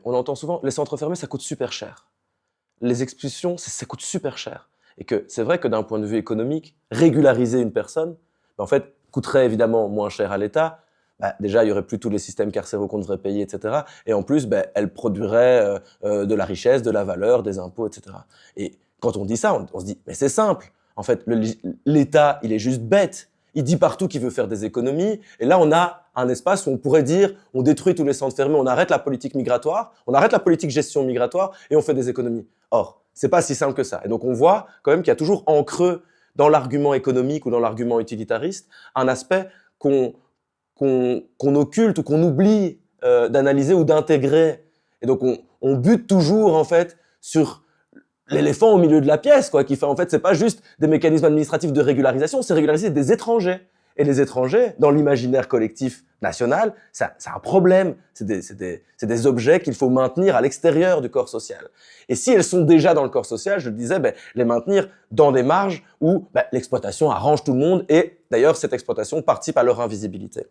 On entend souvent, les centres fermés, ça coûte super cher. Les expulsions, ça coûte super cher. Et que c'est vrai que d'un point de vue économique, régulariser une personne, en fait, coûterait évidemment moins cher à l'État. Déjà, il n'y aurait plus tous les systèmes carcéraux qu'on devrait payer, etc. Et en plus, elle produirait de la richesse, de la valeur, des impôts, etc. Et quand on dit ça, on se dit, mais c'est simple. En fait, l'État, il est juste bête. Il dit partout qu'il veut faire des économies. Et là, on a un espace où on pourrait dire, on détruit tous les centres fermés, on arrête la politique migratoire, on arrête la politique gestion migratoire et on fait des économies. Or, c'est pas si simple que ça. Et donc, on voit quand même qu'il y a toujours en creux, dans l'argument économique ou dans l'argument utilitariste, un aspect qu'on occulte ou qu'on oublie d'analyser ou d'intégrer. Et donc, on bute toujours, en fait, sur l'éléphant au milieu de la pièce, quoi, qui fait, en fait, c'est pas juste des mécanismes administratifs de régularisation, c'est régulariser des étrangers. Et les étrangers, dans l'imaginaire collectif national, c'est un problème. C'est des objets qu'il faut maintenir à l'extérieur du corps social. Et si elles sont déjà dans le corps social, je le disais, les maintenir dans des marges où l'exploitation arrange tout le monde et d'ailleurs, cette exploitation participe à leur invisibilité.